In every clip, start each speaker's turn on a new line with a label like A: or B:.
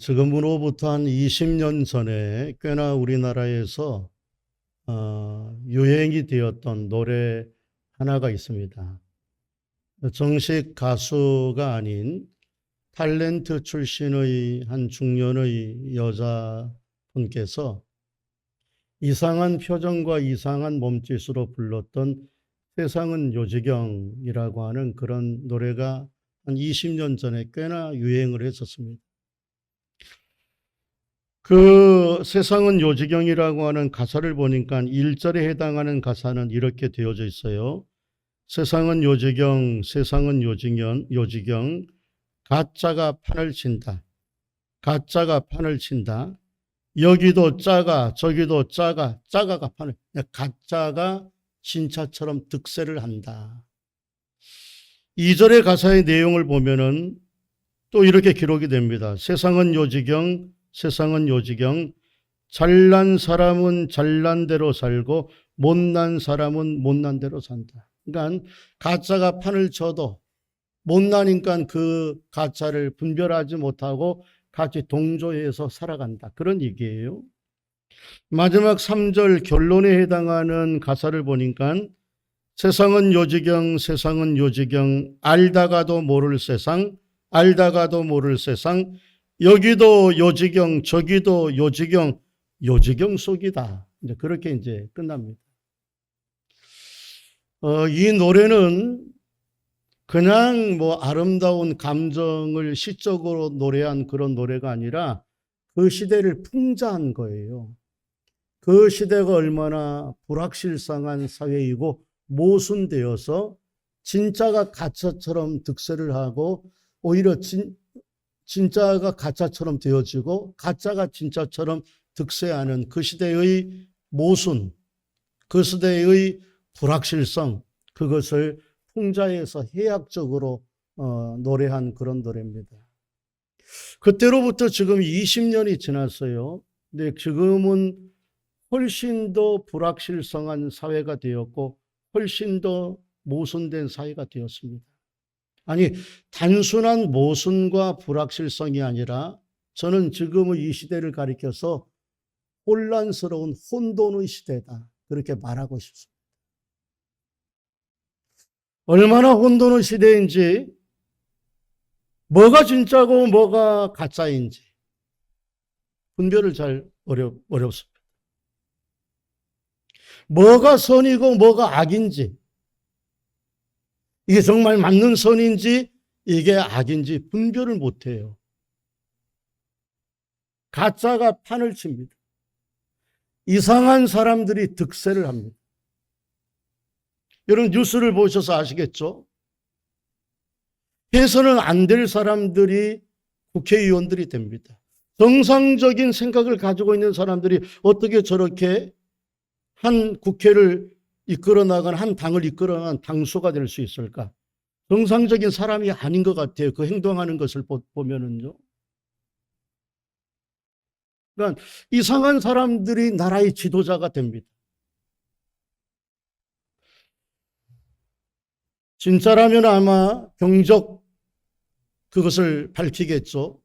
A: 지금으로부터 한 20년 전에 꽤나 우리나라에서 유행이 되었던 노래 하나가 있습니다. 정식 가수가 아닌 탤런트 출신의 한 중년의 여자분께서 이상한 표정과 이상한 몸짓으로 불렀던 세상은 요지경이라고 하는 그런 노래가 한 20년 전에 꽤나 유행을 했었습니다. 그 세상은 요지경이라고 하는 가사를 보니까 1절에 해당하는 가사는 이렇게 되어져 있어요. 세상은 요지경, 세상은 요지경, 가짜가 판을 친다. 가짜가 판을 친다. 여기도 짜가, 저기도 짜가, 짜가가 판을, 가짜가 진짜처럼 득세를 한다. 2절의 가사의 내용을 보면은 또 이렇게 기록이 됩니다. 세상은 요지경, 세상은 요지경, 잘난 사람은 잘난 대로 살고 못난 사람은 못난 대로 산다. 그러니까 가짜가 판을 쳐도 못나니까 그 가짜를 분별하지 못하고 같이 동조해서 살아간다. 그런 얘기예요. 마지막 3절 결론에 해당하는 가사를 보니까 세상은 요지경, 세상은 요지경, 알다가도 모를 세상, 알다가도 모를 세상, 여기도 요지경, 저기도 요지경, 요지경 속이다. 이제 그렇게 이제 끝납니다. 이 노래는 그냥 뭐 아름다운 감정을 시적으로 노래한 그런 노래가 아니라 그 시대를 풍자한 거예요. 그 시대가 얼마나 불확실성한 사회이고 모순되어서 진짜가 가짜처럼 득세를 하고 오히려 진짜가 가짜처럼 되어지고 가짜가 진짜처럼 득세하는 그 시대의 모순, 그 시대의 불확실성, 그것을 풍자해서 해학적으로 노래한 그런 노래입니다. 그때로부터 지금 20년이 지났어요. 근데 지금은 훨씬 더 불확실성한 사회가 되었고 훨씬 더 모순된 사회가 되었습니다. 아니, 단순한 모순과 불확실성이 아니라 저는 지금의 이 시대를 가리켜서 혼란스러운 혼돈의 시대다. 그렇게 말하고 싶습니다. 얼마나 혼돈의 시대인지, 뭐가 진짜고 뭐가 가짜인지 분별을 잘 어렵습니다. 뭐가 선이고 뭐가 악인지, 이게 정말 맞는 선인지 이게 악인지 분별을 못해요. 가짜가 판을 칩니다. 이상한 사람들이 득세를 합니다. 여러분 뉴스를 보셔서 아시겠죠? 해서는 안 될 사람들이 국회의원들이 됩니다. 정상적인 생각을 가지고 있는 사람들이 어떻게 저렇게 한 국회를 이끌어 나간 한 당을 이끌어 나간 당수가 될 수 있을까? 정상적인 사람이 아닌 것 같아요. 그 행동하는 것을 보면은요. 그러니까 이상한 사람들이 나라의 지도자가 됩니다. 진짜라면 아마 경적 그것을 밝히겠죠.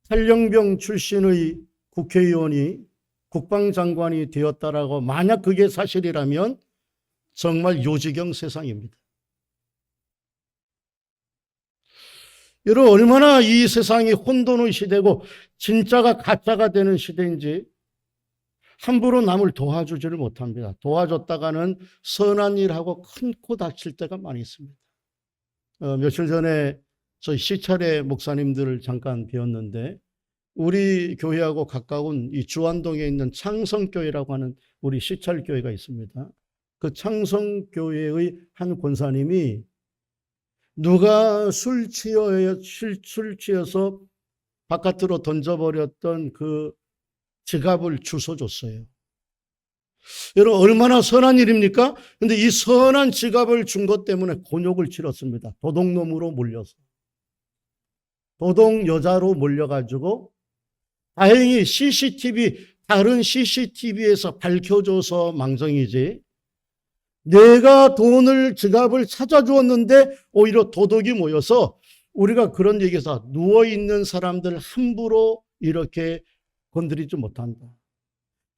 A: 탈영병 출신의 국회의원이 국방장관이 되었다라고 만약 그게 사실이라면 정말 요지경 세상입니다. 여러분 얼마나 이 세상이 혼돈의 시대고 진짜가 가짜가 되는 시대인지 함부로 남을 도와주지를 못합니다. 도와줬다가는 선한 일하고 큰 코 다칠 때가 많이 있습니다. 며칠 전에 저희 시찰의 목사님들을 잠깐 뵈었는데 우리 교회하고 가까운 이 주안동에 있는 창성교회라고 하는 우리 시찰교회가 있습니다. 그 창성교회의 한 권사님이 누가 술 취해서 바깥으로 던져버렸던 그 지갑을 주워줬어요. 여러분 얼마나 선한 일입니까? 근데 이 선한 지갑을 준 것 때문에 곤욕을 치렀습니다. 도둑놈으로 몰려서. 도둑 여자로 몰려가지고 다행히 다른 CCTV에서 밝혀줘서 망정이지 내가 지갑을 찾아주었는데 오히려 도둑이 모여서 우리가 그런 얘기에서 누워있는 사람들 함부로 이렇게 건드리지 못한다.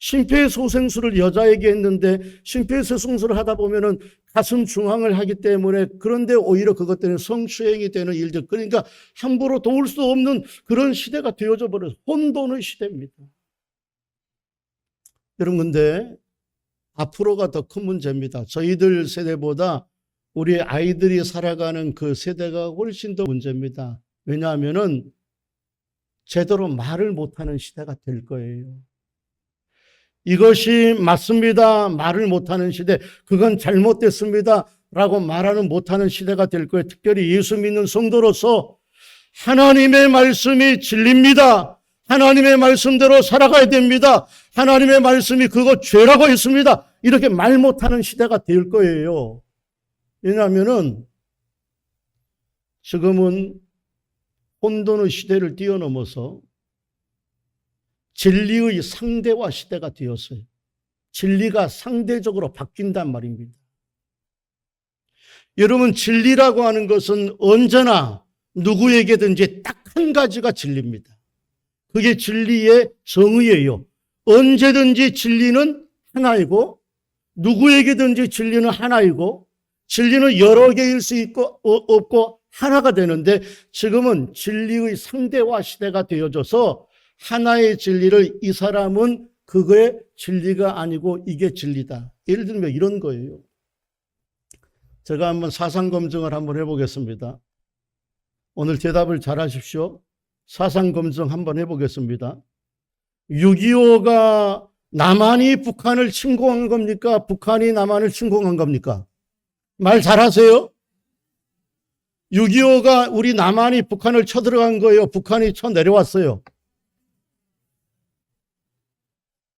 A: 심폐소생술을 여자에게 했는데 심폐소생술을 하다 보면은 가슴 중앙을 하기 때문에 그런데 오히려 그것 때문에 성추행이 되는 일들, 그러니까 함부로 도울 수 없는 그런 시대가 되어져 버려서 혼돈의 시대입니다. 여러분, 근데 앞으로가 더 큰 문제입니다. 저희들 세대보다 우리 아이들이 살아가는 그 세대가 훨씬 더 문제입니다. 왜냐하면은 제대로 말을 못하는 시대가 될 거예요. 이것이 맞습니다. 말을 못하는 시대, 그건 잘못됐습니다. 라고 말하는 못하는 시대가 될 거예요. 특별히 예수 믿는 성도로서 하나님의 말씀이 진리입니다. 하나님의 말씀대로 살아가야 됩니다. 하나님의 말씀이 그거 죄라고 했습니다. 이렇게 말 못하는 시대가 될 거예요. 왜냐하면은 지금은 혼돈의 시대를 뛰어넘어서 진리의 상대화 시대가 되었어요. 진리가 상대적으로 바뀐단 말입니다. 여러분, 진리라고 하는 것은 언제나 누구에게든지 딱 한 가지가 진리입니다. 그게 진리의 정의예요. 언제든지 진리는 하나이고 누구에게든지 진리는 하나이고 진리는 여러 개일 수 있고 없고 하나가 되는데 지금은 진리의 상대화 시대가 되어져서 하나의 진리를 이 사람은 그거의 진리가 아니고 이게 진리다. 예를 들면 이런 거예요. 제가 한번 사상검증을 한번 해보겠습니다. 오늘 대답을 잘 하십시오. 사상검증 한번 해보겠습니다. 6.25가 남한이 북한을 침공한 겁니까? 북한이 남한을 침공한 겁니까? 말 잘하세요. 6.25가 우리 남한이 북한을 쳐들어간 거예요? 북한이 쳐내려왔어요?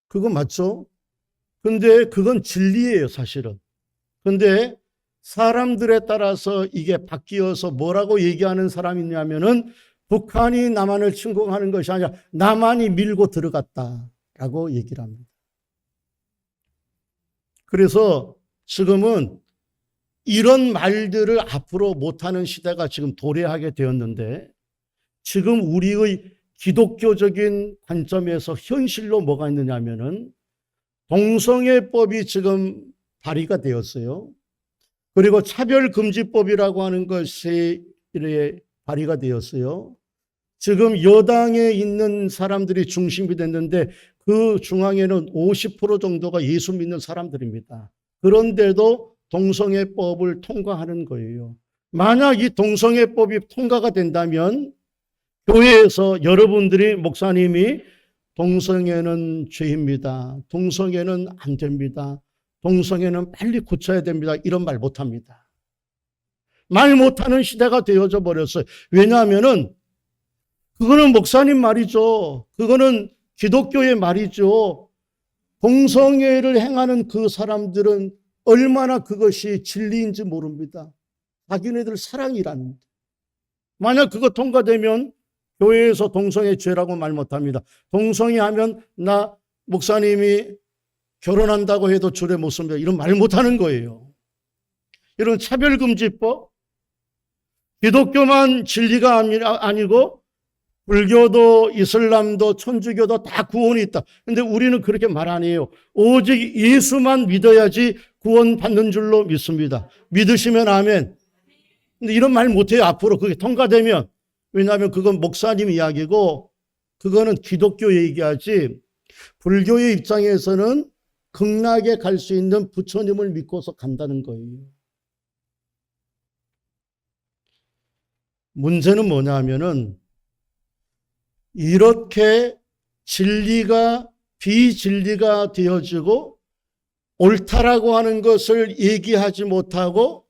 A: 그거 맞죠? 근데 그건 진리예요, 사실은. 근데 사람들에 따라서 이게 바뀌어서 뭐라고 얘기하는 사람이 있냐면은 북한이 남한을 침공하는 것이 아니라 남한이 밀고 들어갔다라고 얘기를 합니다. 그래서 지금은 이런 말들을 앞으로 못하는 시대가 지금 도래하게 되었는데 지금 우리의 기독교적인 관점에서 현실로 뭐가 있느냐 하면은 동성애법이 지금 발의가 되었어요. 그리고 차별금지법이라고 하는 것이 발의가 되었어요. 지금 여당에 있는 사람들이 중심이 됐는데 그 중앙에는 50% 정도가 예수 믿는 사람들입니다. 그런데도 동성애법을 통과하는 거예요. 만약 이 동성애법이 통과가 된다면 교회에서 여러분들이 목사님이 동성애는 죄입니다. 동성애는 안 됩니다. 동성애는 빨리 고쳐야 됩니다. 이런 말 못합니다. 말 못하는 시대가 되어져 버렸어요. 왜냐하면은 그거는 목사님 말이죠. 그거는 기독교의 말이죠. 동성애를 행하는 그 사람들은 얼마나 그것이 진리인지 모릅니다. 자기네들 사랑이랍니다. 만약 그거 통과되면 교회에서 동성애 죄라고 말 못합니다. 동성애 하면 나 목사님이 결혼한다고 해도 줄에 못 섭니다. 이런 말 못하는 거예요. 이런 차별금지법, 기독교만 진리가 아니고 불교도 이슬람도 천주교도 다 구원이 있다. 그런데 우리는 그렇게 말 안 해요. 오직 예수만 믿어야지 구원받는 줄로 믿습니다. 믿으시면 아멘. 근데 이런 말 못해요. 앞으로 그게 통과되면. 왜냐하면 그건 목사님 이야기고 그거는 기독교 얘기하지 불교의 입장에서는 극락에 갈 수 있는 부처님을 믿고서 간다는 거예요. 문제는 뭐냐 하면은 이렇게 진리가 비진리가 되어지고 옳다라고 하는 것을 얘기하지 못하고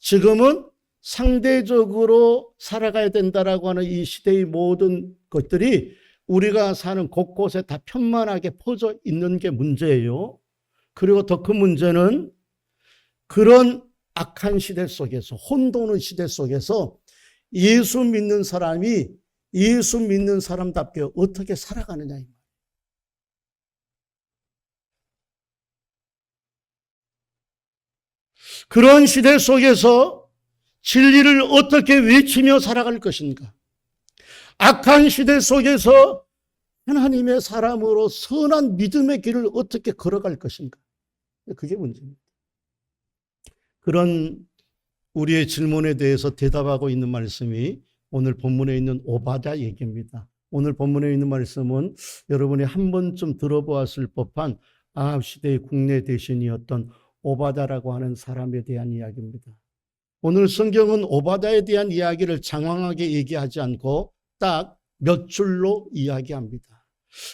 A: 지금은 상대적으로 살아가야 된다라고 하는 이 시대의 모든 것들이 우리가 사는 곳곳에 다 편만하게 퍼져 있는 게 문제예요. 그리고 더 큰 문제는 그런 악한 시대 속에서 혼돈의 시대 속에서 예수 믿는 사람이 예수 믿는 사람답게 어떻게 살아가느냐. 그런 시대 속에서 진리를 어떻게 외치며 살아갈 것인가? 악한 시대 속에서 하나님의 사람으로 선한 믿음의 길을 어떻게 걸어갈 것인가? 그게 문제입니다. 그런 우리의 질문에 대해서 대답하고 있는 말씀이 오늘 본문에 있는 오바댜 얘기입니다. 오늘 본문에 있는 말씀은 여러분이 한 번쯤 들어보았을 법한 아합 시대의 국내 대신이었던 오바댜라고 하는 사람에 대한 이야기입니다. 오늘 성경은 오바댜에 대한 이야기를 장황하게 얘기하지 않고 딱 몇 줄로 이야기합니다.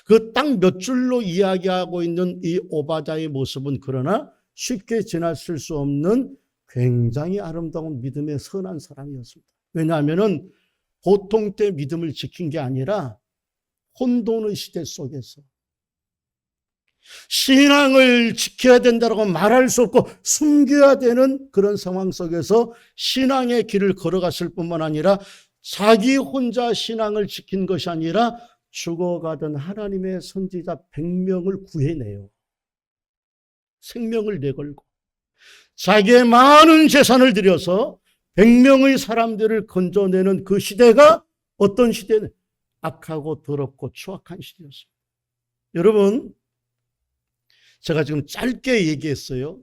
A: 그 딱 몇 줄로 이야기하고 있는 이 오바댜의 모습은 그러나 쉽게 지나칠 수 없는 굉장히 아름다운 믿음의 선한 사람이었습니다. 왜냐하면 보통 때 믿음을 지킨 게 아니라 혼돈의 시대 속에서 신앙을 지켜야 된다고 말할 수 없고 숨겨야 되는 그런 상황 속에서 신앙의 길을 걸어갔을 뿐만 아니라 자기 혼자 신앙을 지킨 것이 아니라 죽어가던 하나님의 선지자 100명을 구해내요. 생명을 내걸고 자기의 많은 재산을 들여서 100명의 사람들을 건져내는 그 시대가 어떤 시대는 악하고 더럽고 추악한 시대였습니다. 여러분, 제가 지금 짧게 얘기했어요.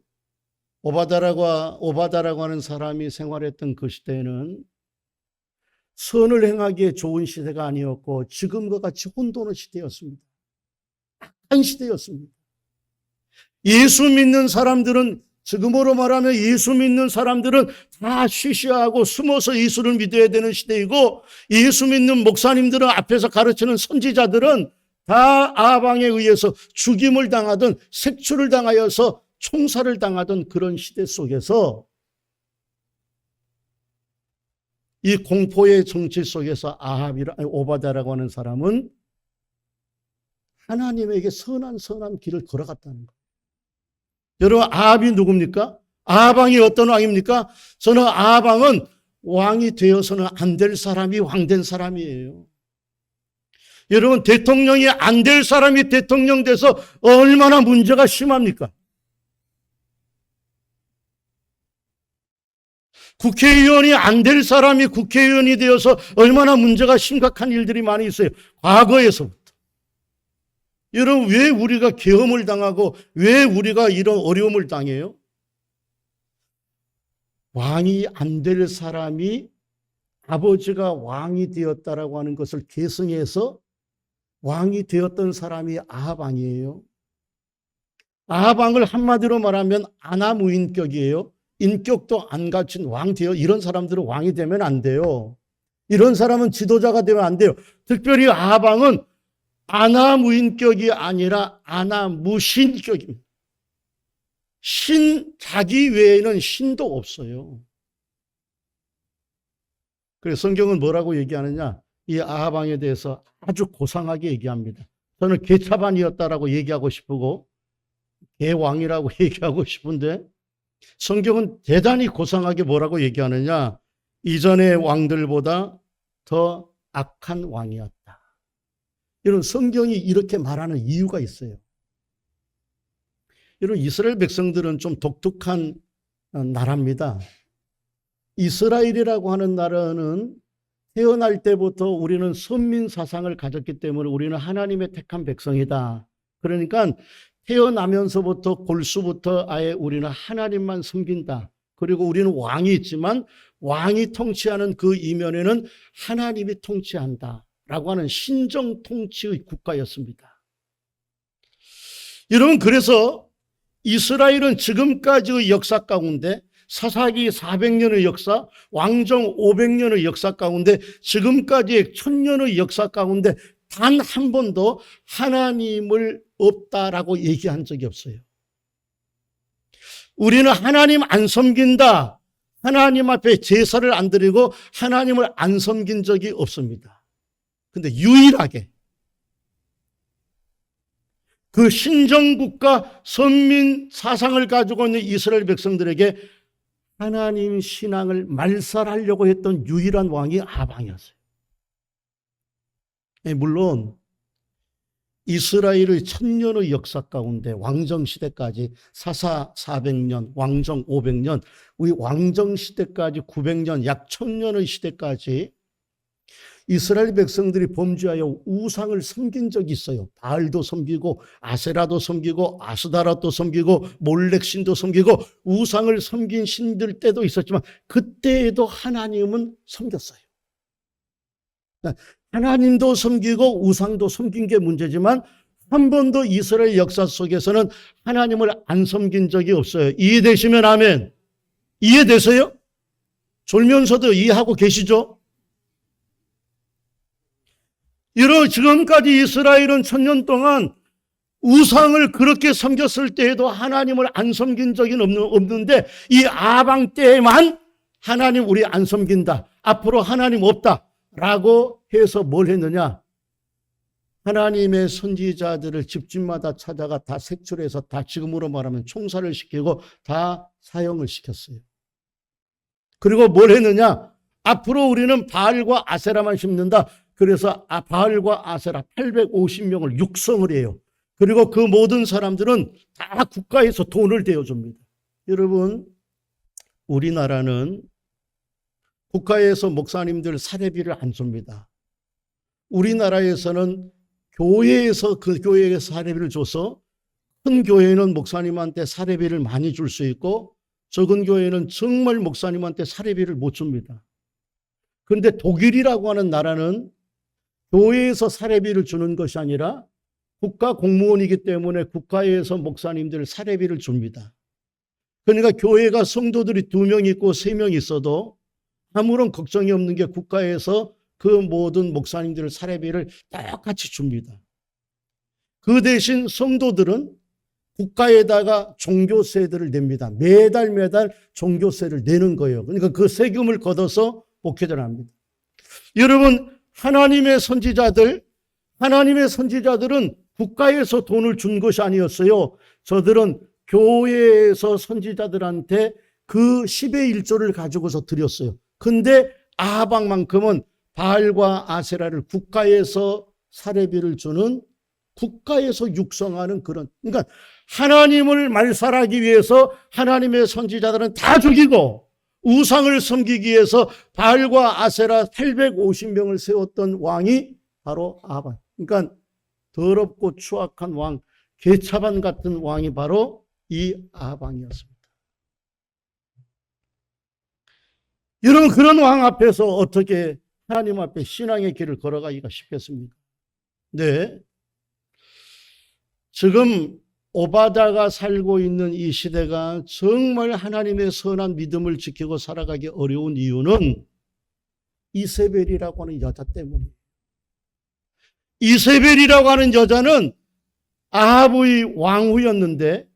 A: 오바댜라고 하는 사람이 생활했던 그 시대는 선을 행하기에 좋은 시대가 아니었고 지금과 같이 혼돈의 시대였습니다. 악한 시대였습니다. 예수 믿는 사람들은, 지금으로 말하면 예수 믿는 사람들은 다 쉬쉬하고 숨어서 예수를 믿어야 되는 시대이고, 예수 믿는 목사님들은, 앞에서 가르치는 선지자들은 다 아방에 의해서 죽임을 당하든 색출을 당하여서 총살을 당하던 그런 시대 속에서, 이 공포의 정치 속에서 오바댜라고 하는 사람은 하나님에게 선한 길을 걸어갔다는 거예요. 여러분, 아합이 누굽니까? 아합왕이 어떤 왕입니까? 저는 아합왕은 왕이 되어서는 안 될 사람이 왕된 사람이에요. 여러분, 대통령이 안 될 사람이 대통령 돼서 얼마나 문제가 심합니까? 국회의원이 안 될 사람이 국회의원이 되어서 얼마나 문제가 심각한 일들이 많이 있어요. 과거에서부터. 여러분, 왜 우리가 계엄을 당하고 왜 우리가 이런 어려움을 당해요? 왕이 안 될 사람이 아버지가 왕이 되었다라고 하는 것을 계승해서 왕이 되었던 사람이 아합 왕이에요. 아합 왕을 한마디로 말하면 아나무인격이에요. 인격도 안 갖춘 왕 돼요. 이런 사람들은 왕이 되면 안 돼요. 이런 사람은 지도자가 되면 안 돼요. 특별히 아합 왕은 아나무인격이 아니라 아나무신격입니다. 자기 외에는 신도 없어요. 그래서 성경은 뭐라고 얘기하느냐? 이 아합 왕에 대해서 아주 고상하게 얘기합니다. 저는 개차반이었다라고 얘기하고 싶고 개왕이라고 얘기하고 싶은데, 성경은 대단히 고상하게 뭐라고 얘기하느냐? 이전의 왕들보다 더 악한 왕이었다. 여러분, 성경이 이렇게 말하는 이유가 있어요. 여러분, 이스라엘 백성들은 좀 독특한 나라입니다. 이스라엘이라고 하는 나라는 태어날 때부터 우리는 선민 사상을 가졌기 때문에 우리는 하나님의 택한 백성이다. 그러니까 태어나면서부터 골수부터 아예 우리는 하나님만 섬긴다. 그리고 우리는 왕이 있지만 왕이 통치하는 그 이면에는 하나님이 통치한다 라고 하는 신정 통치의 국가였습니다. 여러분, 그래서 이스라엘은 지금까지의 역사 가운데 사사기 400년의 역사, 왕정 500년의 역사 가운데 지금까지의 1000년의 역사 가운데 단 한 번도 하나님을 없다라고 얘기한 적이 없어요. 우리는 하나님 안 섬긴다, 하나님 앞에 제사를 안 드리고 하나님을 안 섬긴 적이 없습니다. 근데 유일하게 그 신정국가 선민 사상을 가지고 있는 이스라엘 백성들에게 하나님 신앙을 말살하려고 했던 유일한 왕이 아합 왕이었어요. 물론 이스라엘의 1000년의 역사 가운데 왕정 시대까지 사사 400년, 왕정 500년, 우리 왕정 시대까지 900년, 약 1000년의 시대까지 이스라엘 백성들이 범죄하여 우상을 섬긴 적이 있어요. 바알도 섬기고 아세라도 섬기고 아스다라도 섬기고 몰렉신도 섬기고 우상을 섬긴 신들 때도 있었지만 그때에도 하나님은 섬겼어요. 하나님도 섬기고 우상도 섬긴 게 문제지만 한 번도 이스라엘 역사 속에서는 하나님을 안 섬긴 적이 없어요. 이해되시면 아멘. 이해되세요? 졸면서도 이해하고 계시죠? 지금까지 이스라엘은 1000년 동안 우상을 그렇게 섬겼을 때에도 하나님을 안 섬긴 적이 없는데 이 아방 때에만 하나님 우리 안 섬긴다. 앞으로 하나님 없다. 라고 해서 뭘 했느냐? 하나님의 선지자들을 집집마다 찾아가 다 색출해서 다 지금으로 말하면 총살을 시키고 다 사형을 시켰어요. 그리고 뭘 했느냐? 앞으로 우리는 바알과 아세라만 심는다. 그래서 바알과 아세라 850명을 육성을 해요. 그리고 그 모든 사람들은 다 국가에서 돈을 대어줍니다. 여러분, 우리나라는 국가에서 목사님들 사례비를 안 줍니다. 우리나라에서는 교회에서 그 교회에 사례비를 줘서 큰 교회는 목사님한테 사례비를 많이 줄 수 있고 적은 교회는 정말 목사님한테 사례비를 못 줍니다. 그런데 독일이라고 하는 나라는 교회에서 사례비를 주는 것이 아니라 국가 공무원이기 때문에 국가에서 목사님들 사례비를 줍니다. 그러니까 교회가 성도들이 2명 있고 3명 있어도 아무런 걱정이 없는 게 국가에서 그 모든 목사님들 사례비를 똑같이 줍니다. 그 대신 성도들은 국가에다가 종교세들을 냅니다. 매달 종교세를 내는 거예요. 그러니까 그 세금을 걷어서 목회자를 합니다. 여러분, 하나님의 선지자들은 국가에서 돈을 준 것이 아니었어요. 저들은 교회에서 선지자들한테 그 10의 1조를 가지고서 드렸어요. 근데 아합만큼은 바알과 아세라를 국가에서 사례비를 주는, 국가에서 육성하는 그런, 그러니까 하나님을 말살하기 위해서 하나님의 선지자들은 다 죽이고 우상을 섬기기 위해서 바알과 아세라 850명을 세웠던 왕이 바로 아합. 그러니까 더럽고 추악한 왕, 개차반 같은 왕이 바로 이 아합왕이었습니다. 여러분, 그런 왕 앞에서 어떻게 하나님 앞에 신앙의 길을 걸어가기가 쉽겠습니까? 네. 지금 오바다가 살고 있는 이 시대가 정말 하나님의 선한 믿음을 지키고 살아가기 어려운 이유는 이세벨이라고 하는 여자 때문이에요. 이세벨이라고 하는 여자는 아합의 왕후였는데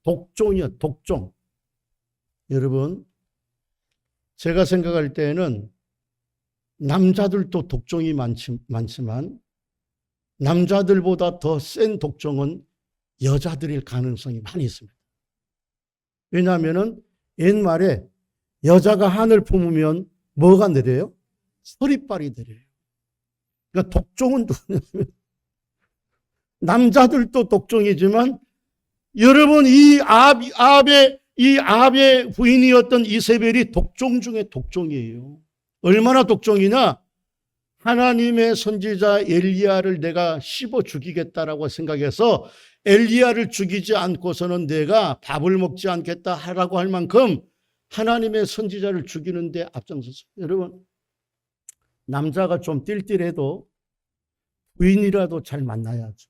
A: 독종이야, 독종. 여러분, 제가 생각할 때에는 남자들도 독종이 많지만 남자들보다 더 센 독종은 여자들일 가능성이 많이 있습니다. 왜냐하면 옛말에 여자가 한을 품으면 뭐가 내려요? 서리빨이 내려요. 그러니까 독종은 누구냐면 남자들도 독종이지만 여러분, 이 아합의 부인이었던 이세벨이 독종 중에 독종이에요. 얼마나 독종이냐? 하나님의 선지자 엘리야를 내가 씹어 죽이겠다라고 생각해서 엘리야를 죽이지 않고서는 내가 밥을 먹지 않겠다 하라고 할 만큼 하나님의 선지자를 죽이는데 앞장섰어요. 여러분, 남자가 좀 띨띨해도 부인이라도 잘 만나야죠.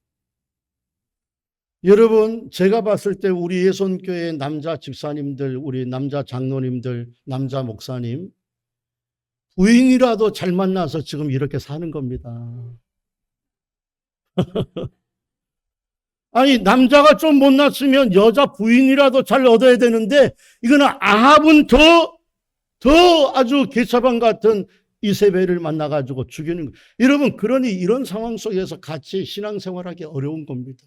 A: 여러분, 제가 봤을 때 우리 예손교회 남자 집사님들, 우리 남자 장로님들, 남자 목사님, 부인이라도 잘 만나서 지금 이렇게 사는 겁니다. 아니, 남자가 좀 못났으면 여자 부인이라도 잘 얻어야 되는데 이거는 아합은 더 아주 개차반 같은 이세벨을 만나가지고 죽이는 거예요. 여러분, 그러니 이런 상황 속에서 같이 신앙생활하기 어려운 겁니다.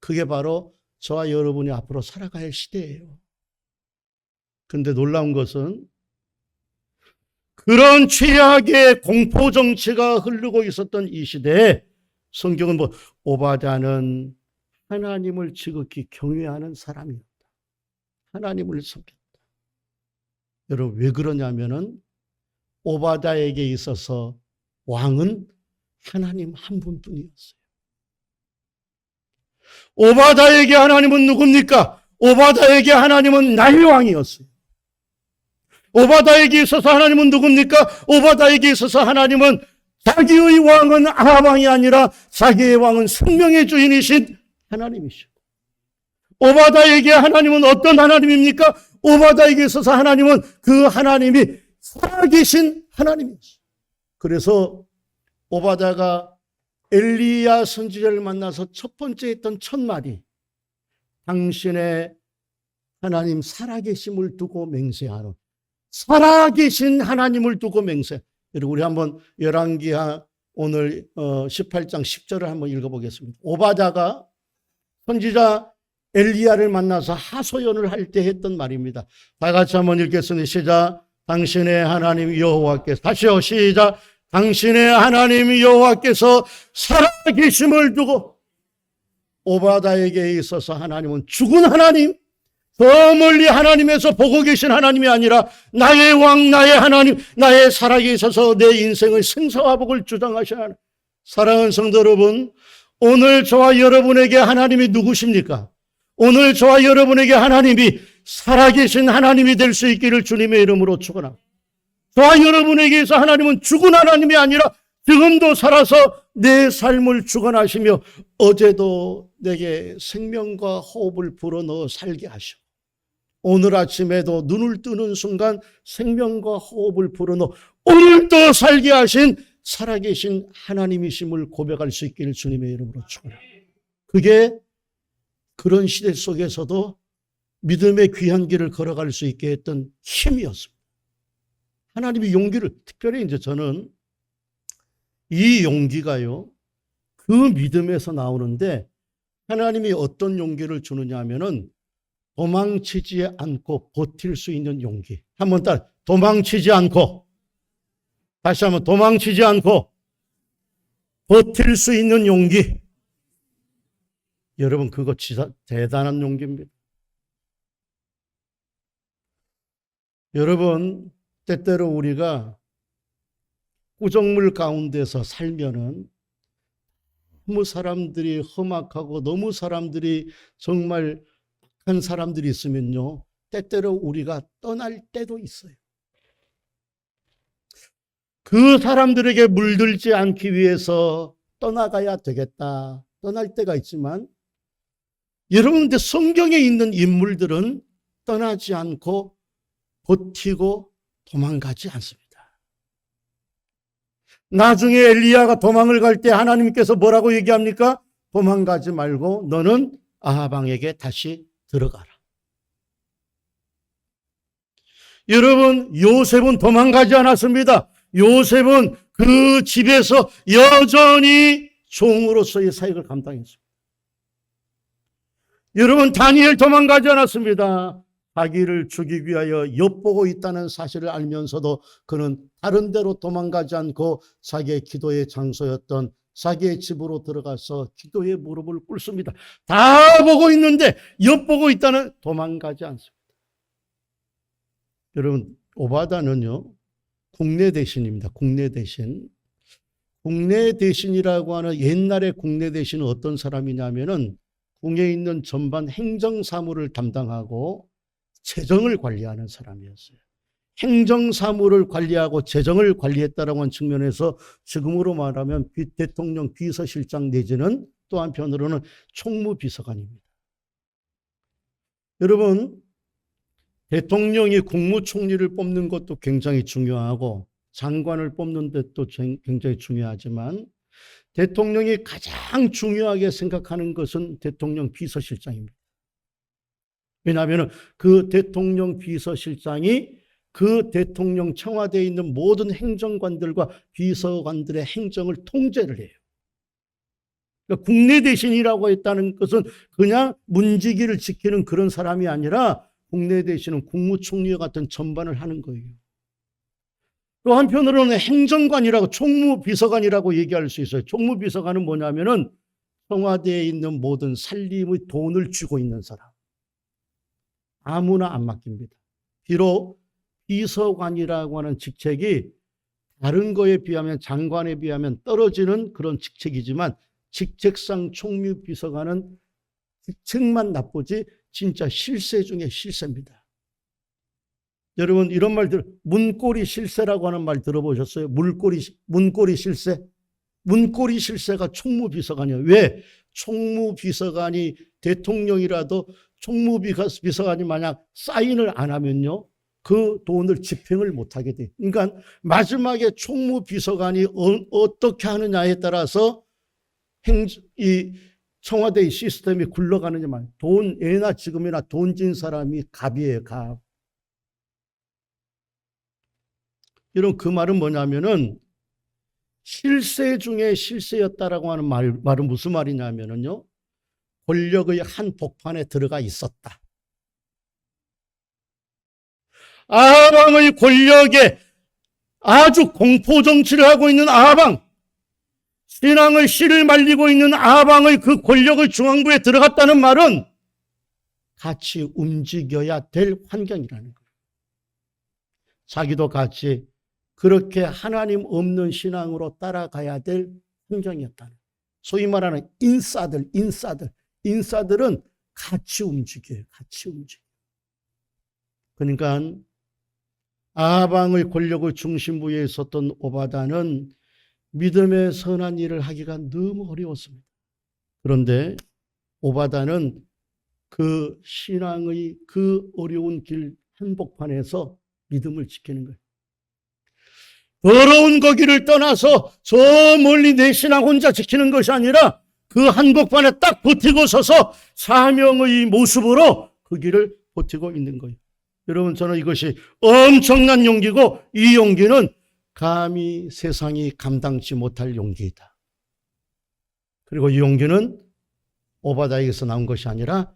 A: 그게 바로 저와 여러분이 앞으로 살아갈 시대예요. 그런데 놀라운 것은 그런 최악의 공포 정치가 흐르고 있었던 이 시대에 성경은 오바댜는 하나님을 지극히 경외하는 사람이었다. 하나님을 섬겼다. 여러분, 왜 그러냐면은 오바댜에게 있어서 왕은 하나님 한 분뿐이었어요. 오바다에게 하나님은 누굽니까? 오바다에게 하나님은 나의 왕이었어요. 오바다에게 있어서 하나님은 누굽니까? 오바다에게 있어서 하나님은 자기의 왕은 아합 왕이 아니라 자기의 왕은 생명의 주인이신 하나님이시고, 오바다에게 하나님은 어떤 하나님입니까? 오바다에게 있어서 하나님은 그 하나님이 살아계신 하나님이었어요. 그래서 오바다가 엘리야 선지자를 만나서 첫 번째 했던 첫 말이 당신의 하나님 살아계심을 두고 맹세하노. 살아계신 하나님을 두고 맹세. 여러분, 우리 한번 열왕기하 오늘 18장 10절을 한번 읽어보겠습니다. 오바다가 선지자 엘리야를 만나서 하소연을 할 때 했던 말입니다. 다 같이 한번 읽겠습니다. 시작. 당신의 하나님 여호와께서, 다시요, 시작. 당신의 하나님 여호와께서 살아계심을 두고, 오바다에게 있어서 하나님은 죽은 하나님, 저 멀리 하나님에서 보고 계신 하나님이 아니라 나의 왕, 나의 하나님, 나의 살아계셔서 내 인생의 생사와 복을 주장하시는 하나님. 사랑하는 성도 여러분, 오늘 저와 여러분에게 하나님이 누구십니까? 오늘 저와 여러분에게 하나님이 살아계신 하나님이 될 수 있기를 주님의 이름으로 축원합니다. 저와 여러분에게서 하나님은 죽은 하나님이 아니라 지금도 살아서 내 삶을 주관하시며 어제도 내게 생명과 호흡을 불어넣어 살게 하시고 오늘 아침에도 눈을 뜨는 순간 생명과 호흡을 불어넣어 오늘도 살게 하신 살아계신 하나님이심을 고백할 수 있기를 주님의 이름으로 축원합니다. 그게 그런 시대 속에서도 믿음의 귀한 길을 걸어갈 수 있게 했던 힘이었습니다. 하나님이 용기를, 특별히 이제 저는 이 용기가요, 그 믿음에서 나오는데 하나님이 어떤 용기를 주느냐 하면은 도망치지 않고 버틸 수 있는 용기. 한번 따라, 도망치지 않고, 다시 한번 도망치지 않고 버틸 수 있는 용기. 여러분, 그거 진짜 대단한 용기입니다. 여러분, 때때로 우리가 구정물 가운데서 살면은 너무 사람들이 험악하고 너무 사람들이 정말 악한 사람들이 있으면요, 때때로 우리가 떠날 때도 있어요. 그 사람들에게 물들지 않기 위해서 떠나가야 되겠다, 떠날 때가 있지만, 여러분, 근데 성경에 있는 인물들은 떠나지 않고 버티고 도망가지 않습니다. 나중에 엘리야가 도망을 갈 때 하나님께서 뭐라고 얘기합니까? 도망가지 말고 너는 아합 왕에게 다시 들어가라. 여러분, 요셉은 도망가지 않았습니다. 요셉은 그 집에서 여전히 종으로서의 사역을 감당했습니다. 여러분, 다니엘 도망가지 않았습니다. 자기를 죽이기 위하여 엿보고 있다는 사실을 알면서도 그는 다른 데로 도망가지 않고 자기의 기도의 장소였던 자기의 집으로 들어가서 기도의 무릎을 꿇습니다. 다 보고 있는데 엿보고 있다는, 도망가지 않습니다. 여러분, 오바다는요, 국내 대신입니다. 국내 대신. 국내 대신이라고 하는, 옛날의 국내 대신은 어떤 사람이냐면은 궁에 있는 전반 행정사무를 담당하고 재정을 관리하는 사람이었어요. 행정사무를 관리하고 재정을 관리했다라고 하는 측면에서 지금으로 말하면 대통령 비서실장 내지는 또 한편으로는 총무비서관입니다. 여러분, 대통령이 국무총리를 뽑는 것도 굉장히 중요하고 장관을 뽑는 것도 굉장히 중요하지만 대통령이 가장 중요하게 생각하는 것은 대통령 비서실장입니다. 왜냐하면 그 대통령 비서실장이 그 대통령 청와대에 있는 모든 행정관들과 비서관들의 행정을 통제를 해요. 그러니까 국내 대신이라고 했다는 것은 그냥 문지기를 지키는 그런 사람이 아니라 국내 대신은 국무총리와 같은 전반을 하는 거예요. 또 한편으로는 행정관이라고, 총무비서관이라고 얘기할 수 있어요. 총무비서관은 뭐냐면은 청와대에 있는 모든 살림의 돈을 쥐고 있는 사람. 아무나 안 맡깁니다. 비록 비서관이라고 하는 직책이 다른 거에 비하면 장관에 비하면 떨어지는 그런 직책이지만 직책상 총무비서관은 직책만 나쁘지 진짜 실세 중에 실세입니다. 여러분 이런 말들 문고리 실세라고 하는 말 들어보셨어요? 문고리 실세? 문고리 실세가 총무비서관이에요. 왜? 총무비서관이 대통령이라도 총무비서관이 만약 사인을 안 하면요. 그 돈을 집행을 못하게 돼요. 그러니까 마지막에 총무비서관이 어떻게 하느냐에 따라서 이 청와대의 시스템이 굴러가느냐만 돈 예나 지금이나 돈 진 사람이 갑이에요. 갑. 여러분 그 말은 뭐냐면은 실세 중에 실세였다라고 하는 말은 무슨 말이냐면요. 권력의 한 복판에 들어가 있었다. 아방의 권력에 아주 공포정치를 하고 있는 아방, 신앙의 씨를 말리고 있는 아방의 그 권력의 중앙부에 들어갔다는 말은 같이 움직여야 될 환경이라는 거예요. 자기도 같이 그렇게 하나님 없는 신앙으로 따라가야 될 환경이었다는 거예요. 소위 말하는 인사들은 같이 움직여요. 같이 움직여요. 그러니까 아방의 권력의 중심부에 있었던 오바다는 믿음의 선한 일을 하기가 너무 어려웠습니다. 그런데 오바다는 그 신앙의 그 어려운 길 한복판에서 믿음을 지키는 거예요. 더러운 거기를 떠나서 저 멀리 내 신앙 혼자 지키는 것이 아니라 그 한복판에 딱 버티고 서서 사명의 모습으로 그 길을 버티고 있는 거예요. 여러분 저는 이것이 엄청난 용기고 이 용기는 감히 세상이 감당치 못할 용기이다. 그리고 이 용기는 오바다에게서 나온 것이 아니라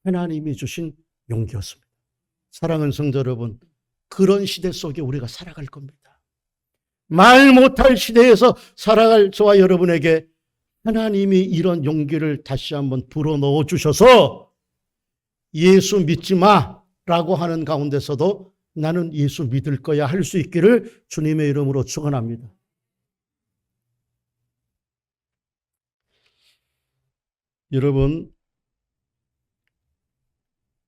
A: 하나님이 주신 용기였습니다. 사랑하는 성도 여러분, 그런 시대 속에 우리가 살아갈 겁니다. 말 못할 시대에서 살아갈 저와 여러분에게 하나님이 이런 용기를 다시 한번 불어넣어 주셔서 예수 믿지 마라고 하는 가운데서도 나는 예수 믿을 거야 할 수 있기를 주님의 이름으로 축원합니다. 여러분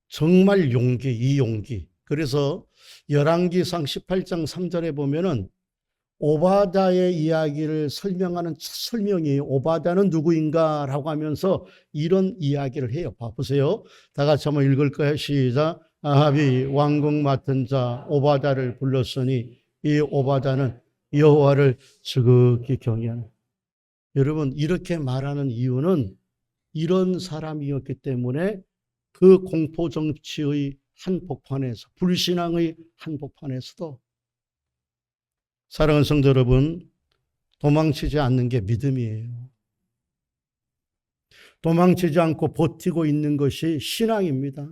A: 정말 용기, 이 용기. 그래서 열왕기상 18장 3절에 보면은 오바다의 이야기를 설명하는 첫 설명이에요. 오바다는 누구인가 라고 하면서 이런 이야기를 해요. 봐보세요. 다 같이 한번 읽을 거예요. 시작. 아합이 왕궁 맡은 자 오바다를 불렀으니 이 오바다는 여호와를 지극히 경외하는. 여러분 이렇게 말하는 이유는 이런 사람이었기 때문에 그 공포정치의 한복판에서 불신앙의 한복판에서도 사랑하는 성도 여러분 도망치지 않는 게 믿음이에요. 도망치지 않고 버티고 있는 것이 신앙입니다.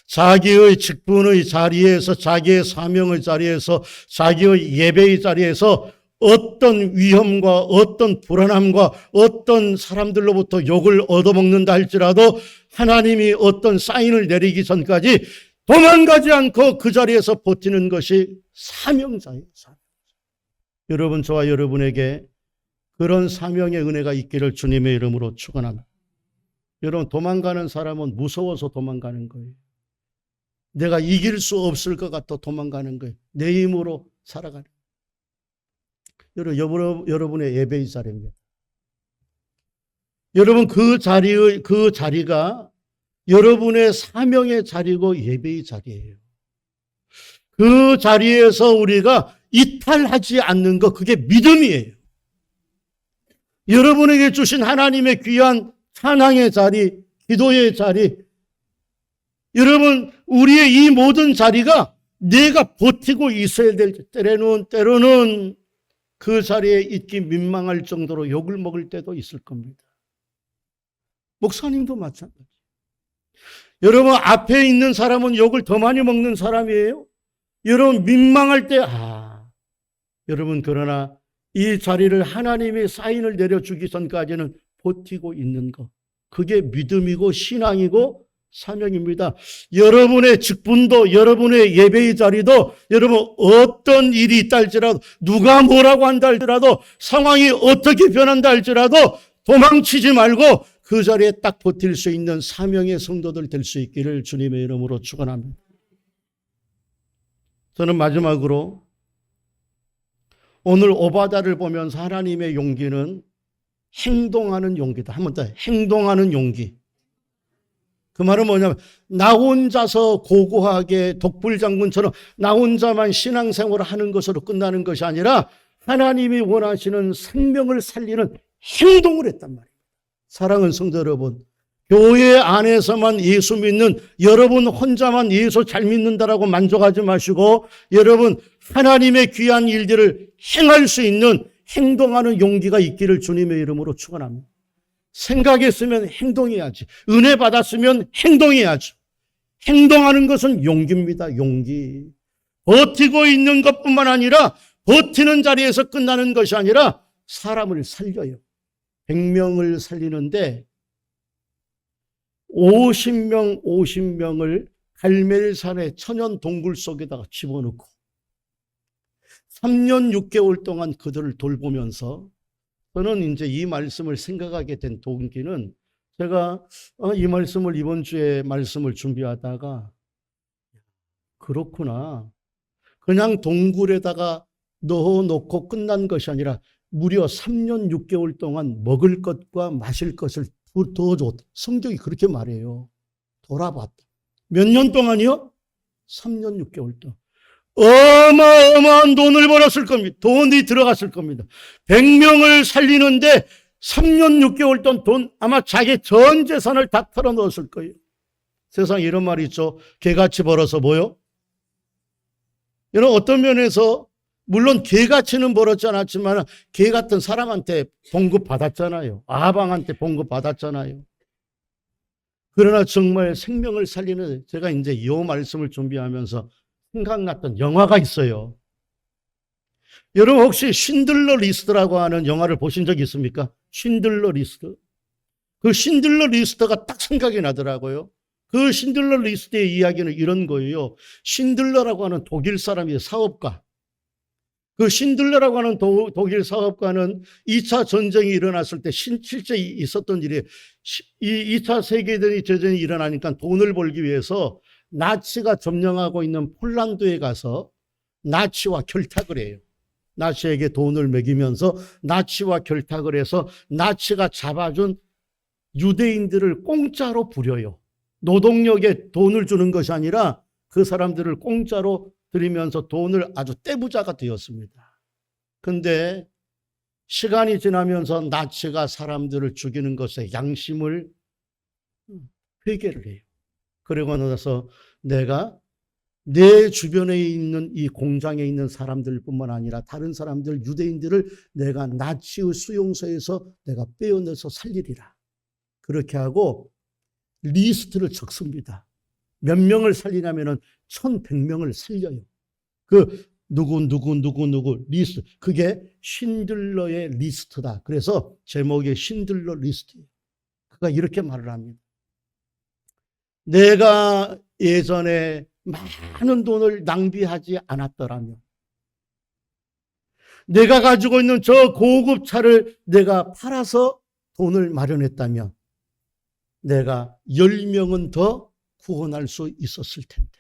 A: 자기의 직분의 자리에서 자기의 사명의 자리에서 자기의 예배의 자리에서 어떤 위험과 어떤 불안함과 어떤 사람들로부터 욕을 얻어먹는다 할지라도 하나님이 어떤 사인을 내리기 전까지 도망가지 않고 그 자리에서 버티는 것이 사명자예요. 여러분 저와 여러분에게 그런 사명의 은혜가 있기를 주님의 이름으로 축원합니다. 여러분 도망가는 사람은 무서워서 도망가는 거예요. 내가 이길 수 없을 것 같아 도망가는 거예요. 내 힘으로 살아가는 거예요. 여러분의 예배의 자리입니다. 여러분 그 자리가 여러분의 사명의 자리고 예배의 자리예요. 그 자리에서 우리가 이탈하지 않는 것, 그게 믿음이에요. 여러분에게 주신 하나님의 귀한 찬양의 자리, 기도의 자리, 여러분 우리의 이 모든 자리가 내가 버티고 있어야 될 때로는 그 자리에 있기 민망할 정도로 욕을 먹을 때도 있을 겁니다. 목사님도 마찬가지. 여러분 앞에 있는 사람은 욕을 더 많이 먹는 사람이에요. 여러분 민망할 때 여러분 그러나 이 자리를 하나님이 사인을 내려주기 전까지는 버티고 있는 것, 그게 믿음이고 신앙이고 사명입니다. 여러분의 직분도, 여러분의 예배의 자리도, 여러분 어떤 일이 있다 할지라도, 누가 뭐라고 한다 할지라도, 상황이 어떻게 변한다 할지라도 도망치지 말고 그 자리에 딱 버틸 수 있는 사명의 성도들 될 수 있기를 주님의 이름으로 축원합니다. 저는 마지막으로 오늘 오바다를 보면서 하나님의 용기는 행동하는 용기다. 한 번 더, 행동하는 용기. 그 말은 뭐냐면 나 혼자서 고고하게 독불장군처럼 나 혼자만 신앙생활을 하는 것으로 끝나는 것이 아니라 하나님이 원하시는 생명을 살리는 행동을 했단 말이에요. 사랑하는 성도 여러분, 교회 안에서만 예수 믿는 여러분 혼자만 예수 잘 믿는다라고 만족하지 마시고 여러분 하나님의 귀한 일들을 행할 수 있는 행동하는 용기가 있기를 주님의 이름으로 축원합니다. 생각했으면 행동해야지. 은혜 받았으면 행동해야지. 행동하는 것은 용기입니다. 용기. 버티고 있는 것뿐만 아니라 버티는 자리에서 끝나는 것이 아니라 사람을 살려요. 100명을 살리는데 50명을 갈멜산의 천연 동굴 속에다가 집어넣고 3년 6개월 동안 그들을 돌보면서 저는 이제 이 말씀을 생각하게 된 동기는 제가 이 말씀을 이번 주에 말씀을 준비하다가 그렇구나. 그냥 동굴에다가 넣어놓고 끝난 것이 아니라 무려 3년 6개월 동안 먹을 것과 마실 것을 더 줬다. 성경이 그렇게 말해요. 돌아봤다. 몇 년 동안이요? 3년 6개월 동안. 어마어마한 돈을 벌었을 겁니다. 돈이 들어갔을 겁니다. 100명을 살리는데 3년 6개월 동안 돈 아마 자기 전 재산을 다 털어넣었을 거예요. 세상에 이런 말이 있죠. 개같이 벌어서 뭐요? 여러분 어떤 면에서 물론 개같이는 벌었지 않았지만 개 같은 사람한테 봉급 받았잖아요. 아방한테 봉급 받았잖아요. 그러나 정말 생명을 살리는 제가 이제 이 말씀을 준비하면서 생각났던 영화가 있어요. 여러분 혹시 쉰들러 리스트라고 하는 영화를 보신 적 있습니까? 쉰들러 리스트. 그 쉰들러 리스트가 딱 생각이 나더라고요. 그 쉰들러 리스트의 이야기는 이런 거예요. 쉰들러라고 하는 독일 사람이 사업가. 그 쉰들러라고 하는 독일 사업가는 2차 전쟁이 일어났을 때 실제 있었던 일이에요. 이 2차 세계대전이 일어나니까 돈을 벌기 위해서 나치가 점령하고 있는 폴란드에 가서 나치와 결탁을 해요. 나치에게 돈을 먹이면서 나치와 결탁을 해서 나치가 잡아준 유대인들을 공짜로 부려요. 노동력에 돈을 주는 것이 아니라 그 사람들을 공짜로 드리면서 돈을 아주 떼부자가 되었습니다. 그런데 시간이 지나면서 나치가 사람들을 죽이는 것에 양심을 회개를 해요. 그러고 나서 내가 내 주변에 있는 이 공장에 있는 사람들뿐만 아니라 다른 사람들, 유대인들을 내가 나치의 수용소에서 내가 빼어내서 살리리라. 그렇게 하고 리스트를 적습니다. 몇 명을 살리냐면은 1100명을 살려요. 그 누구 리스트. 그게 쉰들러의 리스트다. 그래서 제목이 쉰들러 리스트예요. 그가 이렇게 말을 합니다. 내가 예전에 많은 돈을 낭비하지 않았더라면, 내가 가지고 있는 저 고급 차를 내가 팔아서 돈을 마련했다면 내가 10명은 더 구원할 수 있었을 텐데.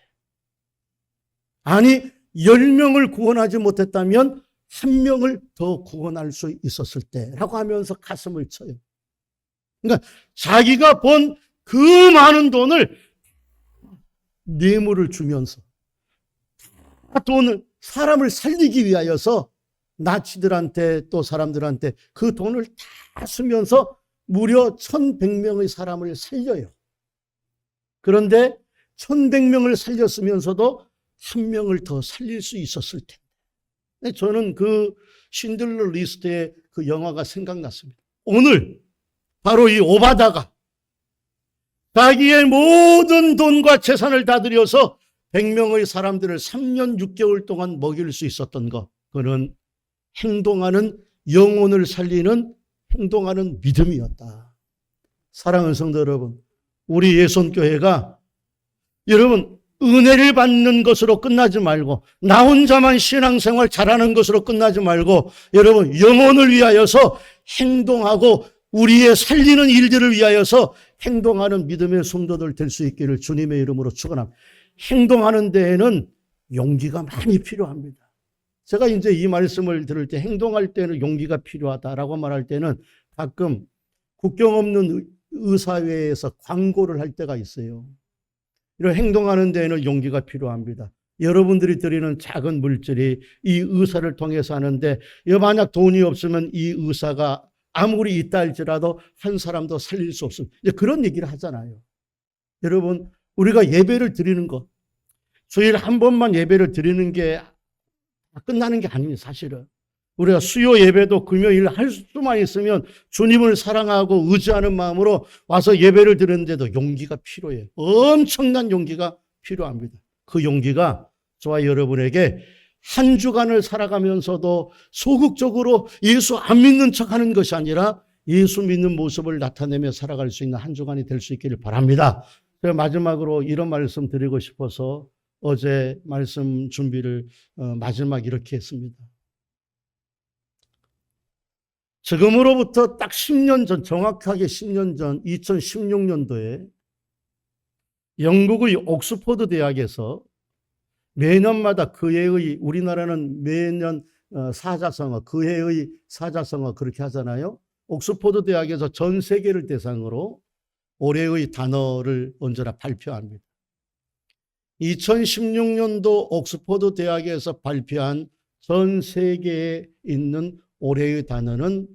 A: 아니 10명을 구원하지 못했다면 1명을 더 구원할 수 있었을 때라고 하면서 가슴을 쳐요. 그러니까 자기가 번 그 많은 돈을 뇌물을 주면서 돈을 사람을 살리기 위하여서 나치들한테 또 사람들한테 그 돈을 다 쓰면서 무려 1100명의 사람을 살려요. 그런데 1100명을 살렸으면서도 1명을 더 살릴 수 있었을 텐데. 저는 그 쉰들러 리스트의 그 영화가 생각났습니다. 오늘 바로 이 오바다가 자기의 모든 돈과 재산을 다 들여서 100명의 사람들을 3년 6개월 동안 먹일 수 있었던 것. 그는 행동하는, 영혼을 살리는 행동하는 믿음이었다. 사랑하는 성도 여러분, 우리 예손교회가 여러분 은혜를 받는 것으로 끝나지 말고 나 혼자만 신앙생활 잘하는 것으로 끝나지 말고 여러분 영혼을 위하여서 행동하고 우리의 살리는 일들을 위하여서 행동하는 믿음의 성도들 될 수 있기를 주님의 이름으로 축원합니다. 행동하는 데에는 용기가 많이 필요합니다. 제가 이제 이 말씀을 들을 때 행동할 때는 용기가 필요하다라고 말할 때는 가끔 국경 없는 의사회에서 광고를 할 때가 있어요. 이런 행동하는 데에는 용기가 필요합니다. 여러분들이 드리는 작은 물질이 이 의사를 통해서 하는데 만약 돈이 없으면 이 의사가 아무리 있다 할지라도 한 사람도 살릴 수 없습니다. 그런 얘기를 하잖아요. 여러분 우리가 예배를 드리는 것 주일 한 번만 예배를 드리는 게 끝나는 게 아닙니다. 사실은 우리가 수요 예배도 금요일 할 수만 있으면 주님을 사랑하고 의지하는 마음으로 와서 예배를 드리는데도 용기가 필요해요. 엄청난 용기가 필요합니다. 그 용기가 저와 여러분에게 한 주간을 살아가면서도 소극적으로 예수 안 믿는 척하는 것이 아니라 예수 믿는 모습을 나타내며 살아갈 수 있는 한 주간이 될 수 있기를 바랍니다. 제가 마지막으로 이런 말씀 드리고 싶어서 어제 말씀 준비를 마지막 이렇게 했습니다. 지금으로부터 딱 10년 전, 정확하게 10년 전 2016년도에 영국의 옥스퍼드 대학에서 매년마다 그 해의 우리나라는 매년 사자성어, 그 해의 사자성어 그렇게 하잖아요. 옥스퍼드 대학에서 전 세계를 대상으로 올해의 단어를 언제나 발표합니다. 2016년도 옥스퍼드 대학에서 발표한 전 세계에 있는 올해의 단어는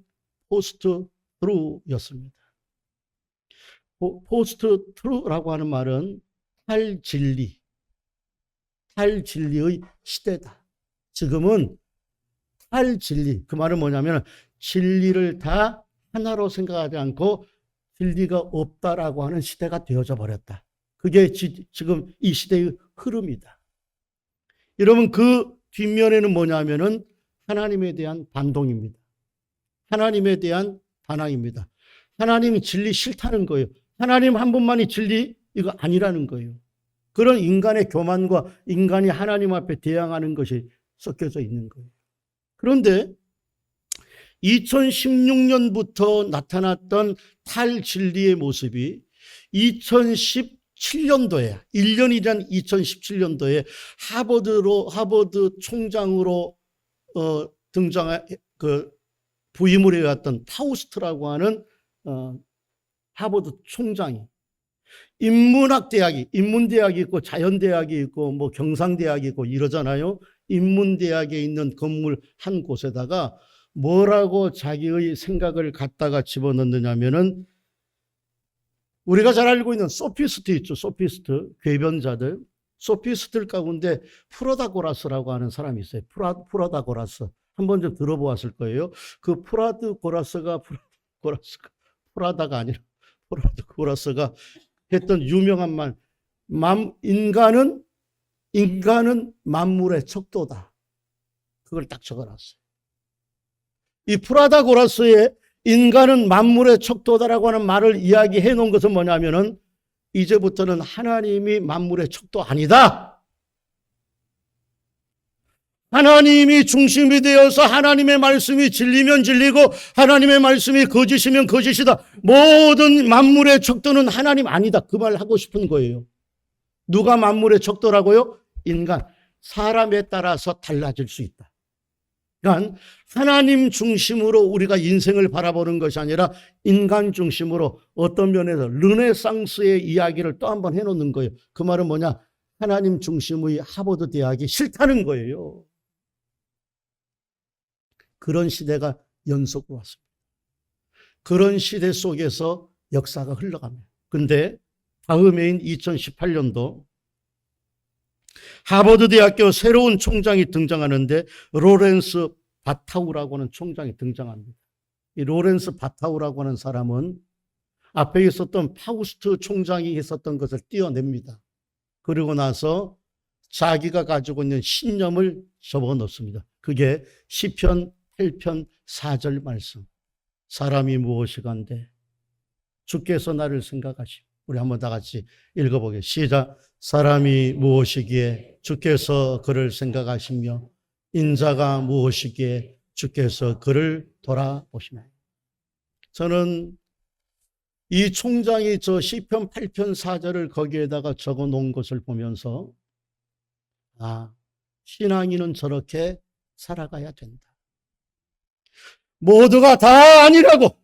A: 포스트 트루였습니다. 포스트 트루라고 하는 말은 탈진리, 탈진리의 시대다. 지금은 탈진리, 그 말은 뭐냐면 진리를 다 하나로 생각하지 않고 진리가 없다라고 하는 시대가 되어져 버렸다. 그게 지금 이 시대의 흐름이다. 여러분 그 뒷면에는 뭐냐면은 하나님에 대한 반동입니다. 하나님에 대한 반항입니다. 하나님이 진리 싫다는 거예요. 하나님 한 분만이 진리 이거 아니라는 거예요. 그런 인간의 교만과 인간이 하나님 앞에 대항하는 것이 섞여져 있는 거예요. 그런데 2016년부터 나타났던 탈진리의 모습이 2017년도에 1년이 전 2017년도에 하버드 총장으로 부임을 해왔던 파우스트라고 하는 하버드 총장이 인문대학이 있고 자연대학이 있고 뭐 경상대학이 있고 이러잖아요. 인문대학에 있는 건물 한 곳에다가 뭐라고 자기의 생각을 갖다가 집어넣느냐면은 우리가 잘 알고 있는 소피스트 있죠. 소피스트, 궤변자들. 소피스트들 가운데 프로다고라스라고 하는 사람이 있어요. 프로다고라스. 한번 좀 들어보았을 거예요. 그 프라다가 아니라 프로다고라스가 했던 유명한 말, 인간은 만물의 척도다. 그걸 딱 적어놨어요. 이 프라다고라스의 인간은 만물의 척도다라고 하는 말을 이야기해 놓은 것은 뭐냐면은 이제부터는 하나님이 만물의 척도 아니다. 하나님이 중심이 되어서 하나님의 말씀이 진리면 진리고 하나님의 말씀이 거짓이면 거짓이다. 모든 만물의 척도는 하나님 아니다. 그 말 하고 싶은 거예요. 누가 만물의 척도라고요? 인간. 사람에 따라서 달라질 수 있다. 그러니까 하나님 중심으로 우리가 인생을 바라보는 것이 아니라 인간 중심으로 어떤 면에서 르네상스의 이야기를 또 한 번 해놓는 거예요. 그 말은 뭐냐? 하나님 중심의 하버드 대학이 싫다는 거예요. 그런 시대가 연속으로 왔습니다. 그런 시대 속에서 역사가 흘러갑니다. 근데 다음 해인 2018년도 하버드 대학교 새로운 총장이 등장하는데 로렌스 바타우라고 하는 총장이 등장합니다. 이 로렌스 바타우라고 하는 사람은 앞에 있었던 파우스트 총장이 했었던 것을 띄어냅니다. 그리고 나서 자기가 가지고 있는 신념을 접어넣습니다. 그게 시편 8편 4절 말씀. 사람이 무엇이간데 주께서 나를 생각하시고 우리 한번 다 같이 읽어보겠습니다. 시작. 사람이 무엇이기에 주께서 그를 생각하시며 인자가 무엇이기에 주께서 그를 돌아보시며. 저는 이 총장이 저 시편 8편 4절을 거기에다가 적어 놓은 것을 보면서 신앙인은 저렇게 살아가야 된다. 모두가 다 아니라고,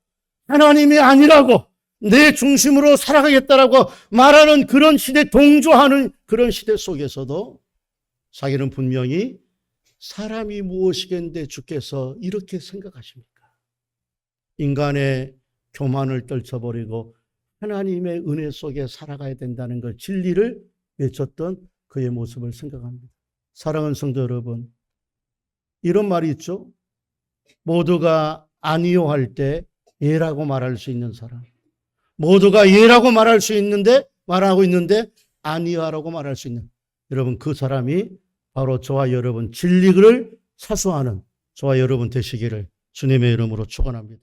A: 하나님이 아니라고, 내 중심으로 살아가겠다라고 말하는 그런 시대, 동조하는 그런 시대 속에서도 자기는 분명히 사람이 무엇이겠는데 주께서 이렇게 생각하십니까? 인간의 교만을 떨쳐버리고 하나님의 은혜 속에 살아가야 된다는 걸, 진리를 외쳤던 그의 모습을 생각합니다. 사랑하는 성도 여러분, 이런 말이 있죠. 모두가 아니요 할 때 예라고 말할 수 있는 사람, 모두가 예라고 말할 수 있는데, 말하고 있는데 아니요라고 말할 수 있는, 여러분, 그 사람이 바로 저와 여러분, 진리를 사수하는 저와 여러분 되시기를 주님의 이름으로 축원합니다.